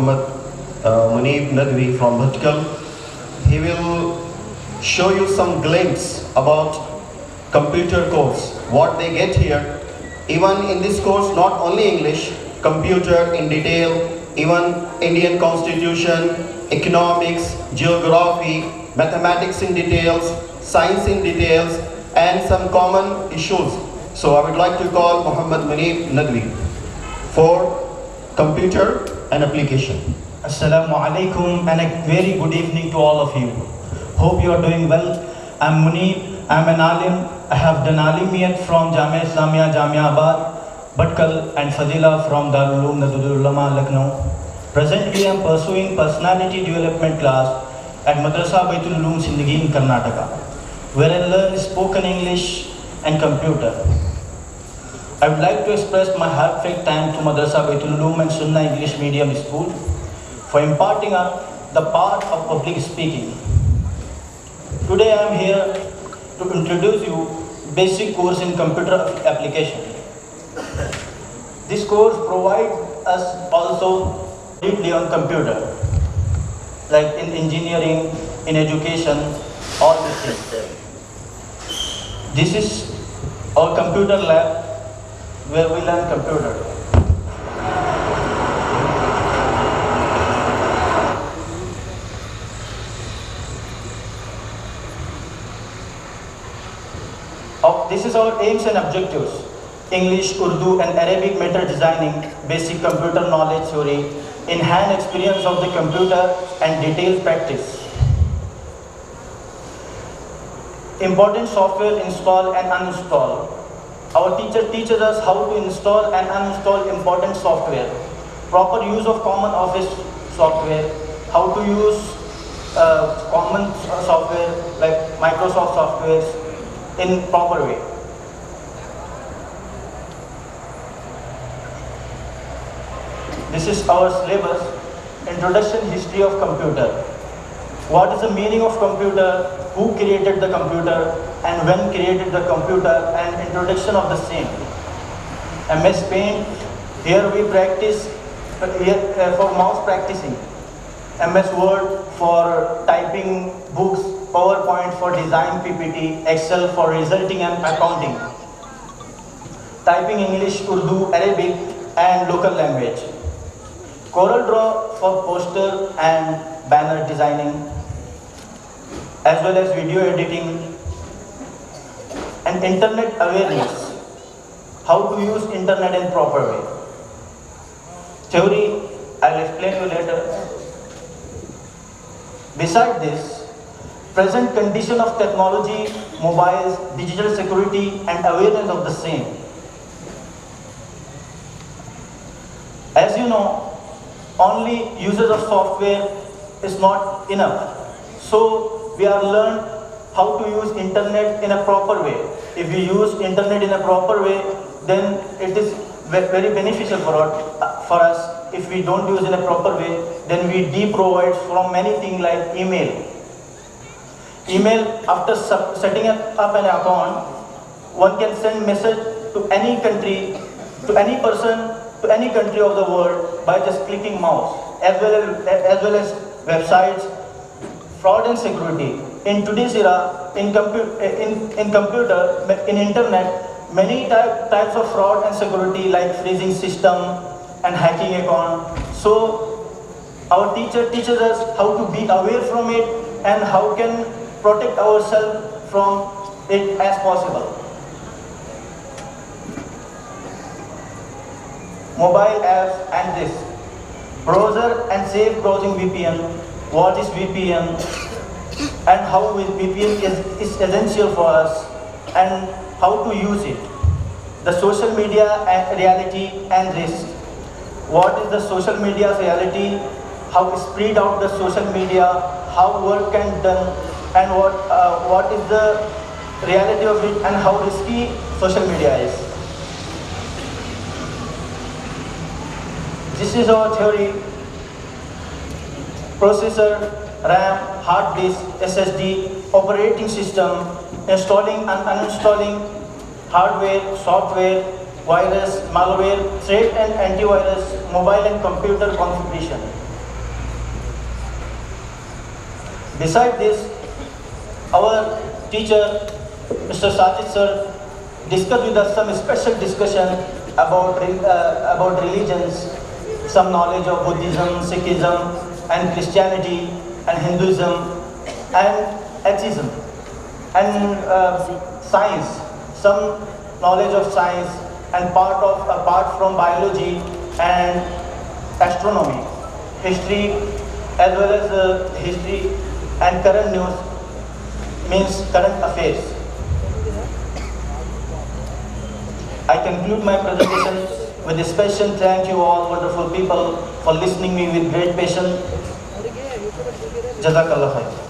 Muhammad Nadvi from Bhatkal. He will show you some glimpse about computer course, what they get here. Even in this course, not only English, computer in detail, even Indian Constitution, economics, geography, mathematics in details, science in details, and some common issues. So I would like to call Muhammad Nadvi for computer and application. Assalamu alaikum and a very good evening to all of you. Hope you are doing well. I'm Munib, I'm an alim. I have done alimiyat from Jamia Islamia, Jamia Abad, Bhatkal and Fadila from Darul Uloom, Nadvi Ulama, Lucknow. Presently I'm pursuing personality development class at Madarasa Baitul Uloom, Sindgi in Karnataka, where I learn spoken English and computer. I would like to express my heartfelt thanks to Madarasa Baitul Uloom and Sunnah English Medium School for imparting the part of public speaking. Today I am here to introduce you basic course in computer application. This course provides us also deeply on computer, like in engineering, in education, all these things. This is our computer lab where we learn computer. This is our aims and objectives: English, Urdu and Arabic method designing, basic computer knowledge theory, enhanced experience of the computer and detailed practice. Important software install and uninstall. Our teacher teaches us how to install and uninstall important software, proper use of common office software, how to use common software like Microsoft software in proper way. This is our syllabus: Introduction, History of Computer. What is the meaning of computer? Who created the computer and when created the computer, and introduction of the same. MS Paint, here we practice for mouse practicing. MS Word for typing books, PowerPoint for design PPT, Excel for resulting and accounting. Typing English, Urdu, Arabic and local language. Corel Draw for poster and banner designing, as well as video editing. And internet awareness, how to use internet in proper way. Theory, I'll explain you later. Besides this, present condition of technology, mobiles, digital security and awareness of the same. As you know, only usage of software is not enough. So we are learned how to use internet in a proper way. If we use internet in a proper way, then it is very beneficial for us. If we don't use in a proper way, then we de-provide from many things like email. Email, after setting up an account, one can send message to any country, to any person, to any country of the world by just clicking mouse, as well as websites. Fraud and security. In today's era, in computer, in internet, many types of fraud and security like freezing system and hacking account. So our teacher teaches us how to be aware from it and how can protect ourselves from it as possible. Mobile apps and this. Browser and safe browsing VPN. What is VPN and how VPN is essential for us and how to use it. The social media and reality and risk. What is the social media reality? How to spread out the social media, how work can done, and what is the reality of it and how risky social media is. This is our theory. Processor, RAM, hard disk, SSD, operating system, installing and uninstalling hardware, software, virus, malware, threat and antivirus, mobile and computer configuration. Besides this, our teacher, Mr. Sajid sir, discussed with us some special discussion about religions, some knowledge of Buddhism, Sikhism, and Christianity, and Hinduism, and atheism, and science, some knowledge of science, and apart from biology and astronomy, history, as well as history and current news, means current affairs. I conclude my presentation with a special thank you all wonderful people for listening me with great patience. Jazakallah khair.